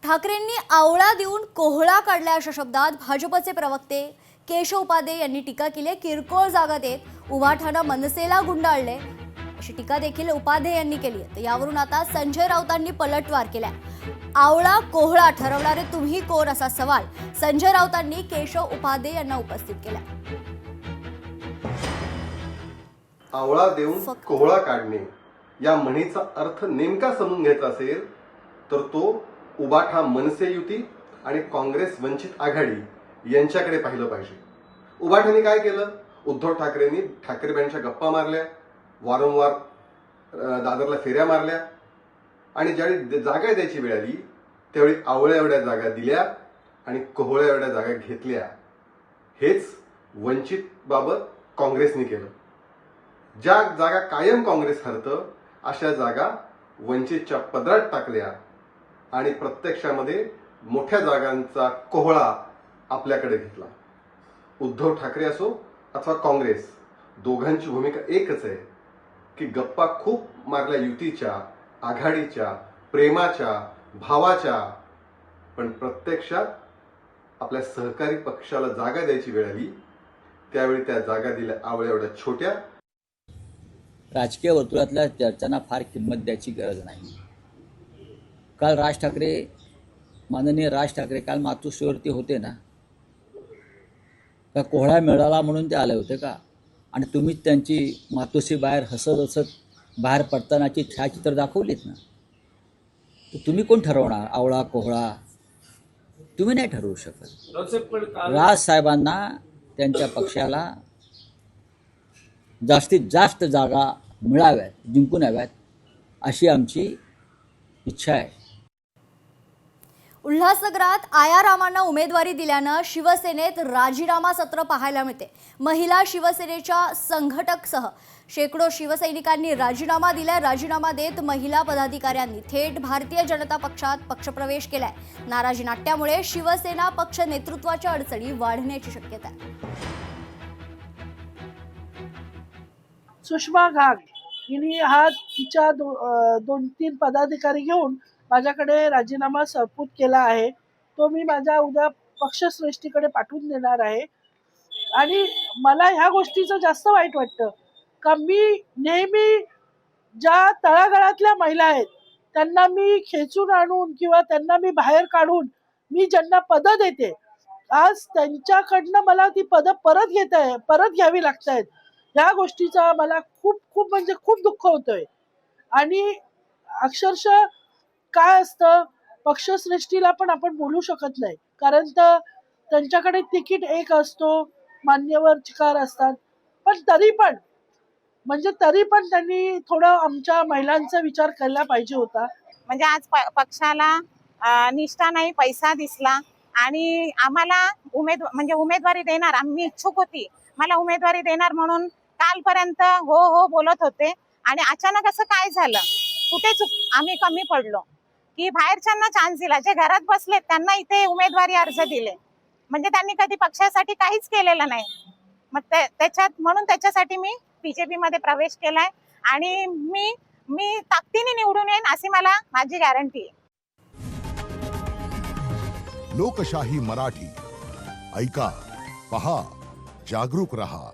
ठाकरेंनी आवळा देऊन कोहळा काढला अशा शब्दात भाजपचे प्रवक्ते केशव उपाध्ये यांनी टीका केली। किरकोळ जागा देत उभाठानं मनसेला गुंडाळले अशी टीका देखील उपाध्ये यांनी केली आहे। तर यावरून आता संजय राऊतांनी पलटवार केलाय। आवळा कोहळा ठरवणारे तुम्ही कोण असा सवाल संजय राऊतांनी केशव उपाध्ये यांना उपस्थित केला। आवळा देऊन कोहळा काढणे या म्हणीचा अर्थ नेमका समजून घ्यायचा असेल तर तो उबाठा मनसे युती आणि काँग्रेस वंचित आघाडी यांच्याकडे पाहिलं पाहिजे। उबाठाने काय केलं? उद्धव ठाकरेंनी ठाकरेबाईंच्या गप्पा मारल्या, वारंवार दादरला फेऱ्या मारल्या आणि ज्यावेळी जागा द्यायची वेळ आली त्यावेळी आवळ्या एवढ्या जागा दिल्या आणि कोहळ्या एवढ्या जागा घेतल्या। हेच वंचित बाबत काँग्रेसने केलं। ज्या जागा कायम काँग्रेस हरतं अशा जागा वंचितच्या पदरात टाकल्या आणि प्रत्यक्षामध्ये मोठ्या जागांचा कोहळा आपल्याकडे घेतला। उद्धव ठाकरे असो अथवा काँग्रेस दोघांची भूमिका एकच आहे की गप्पा खूप मारल्या युतीच्या, आघाडीच्या, प्रेमाच्या, भावाच्या, पण प्रत्यक्षात आपल्या सहकारी पक्षाला जागा द्यायची वेळ आली त्यावेळी त्या जागा दिल्या आवळ्या एवढ्या छोट्या। राजकीय वर्तुळातल्या चर्चांना फार किंमत द्यायची गरज नाही। काल माननीय राज ठाकरे काल मातोश्रीवरती होते ना, का कोहळा मिळाला म्हणून ते आले होते का? आणि तुम्हीच त्यांची मातोश्री बाहेर हसत हसत बाहेर पडतानाची छायाचित्र दाखवलीत ना। तर तुम्ही कोण ठरवणार आवळा कोहळा? तुम्ही नाही ठरवू शकत। राज साहेबांना त्यांच्या पक्षाला जास्तीत जास्त जागा मिळाव्यात, जिंकून याव्यात अशी आमची इच्छा आहे। उल्हासनगरात आयारामांना उमेदवारी दिल्यानं शिवसेनेत राजीनामा सत्र पाहायला मिळते। महिला शिवसेनेच्या संघटकसह शेकडो शिवसैनिकांनी राजीनामा दिलाय। राजीनामा देत महिला पदाधिकाऱ्यांनी थेट भारतीय जनता पक्षात पक्षप्रवेश केलाय। नाराजी नाट्यामुळे शिवसेना पक्ष नेतृत्वाच्या अडचणी वाढण्याची शक्यता आहे। सुषमा घाग हिने हा तिच्या 2-3 पदाधिकारी घेऊन माझ्याकडे राजीनामा सुपूर्द केला आहे। तो मी माझ्या उद्या पक्षश्रेष्ठीकडे पाठवून देणार आहे। आणि मला ह्या गोष्टीचं जास्त वाईट वाटतं का मी नेहमी ज्या तळागाळातल्या महिला आहेत त्यांना मी खेचून आणून किंवा त्यांना मी बाहेर काढून मी ज्यांना पदं देते, आज त्यांच्याकडनं मला ती पदं परत घ्यावी लागतायत। ह्या गोष्टीचा मला खूप म्हणजे खूप दुःख होतंय। आणि अक्षरशः काय असतं, पक्षश्रेष्ठीला पण आपण बोलू शकत नाही कारण त्यांच्याकडे तिकीट एक असतो, मान्यवर चिकार असतात, पण तरी पण त्यांनी थोडं आमच्या महिलांचा विचार केला पाहिजे होता। म्हणजे आज पक्षाला निष्ठा नाही, पैसा दिसला आणि आम्हाला उमेदवारी देणार, आम्ही इच्छुक होती, मला उमेदवारी देणार म्हणून कालपर्यंत हो बोलत होते आणि अचानक असं काय झालं, कुठे आम्ही कमी पडलो की बाहेरच्यांना चान्स दिला, जे घरात बसले त्यांना इथे उमेदवारी अर्ज दिले, म्हणजे त्यांनी कधी पक्षासाठी काहीच केलेलं नाही। मग म्हणून त्याच्यासाठी मी बीजेपी मध्ये प्रवेश केलाय आणि मी ताकदीने निवडून येईन अशी मला माझी गॅरंटी आहे। लोकशाही मराठी ऐका, पहा, जागरूक रहा।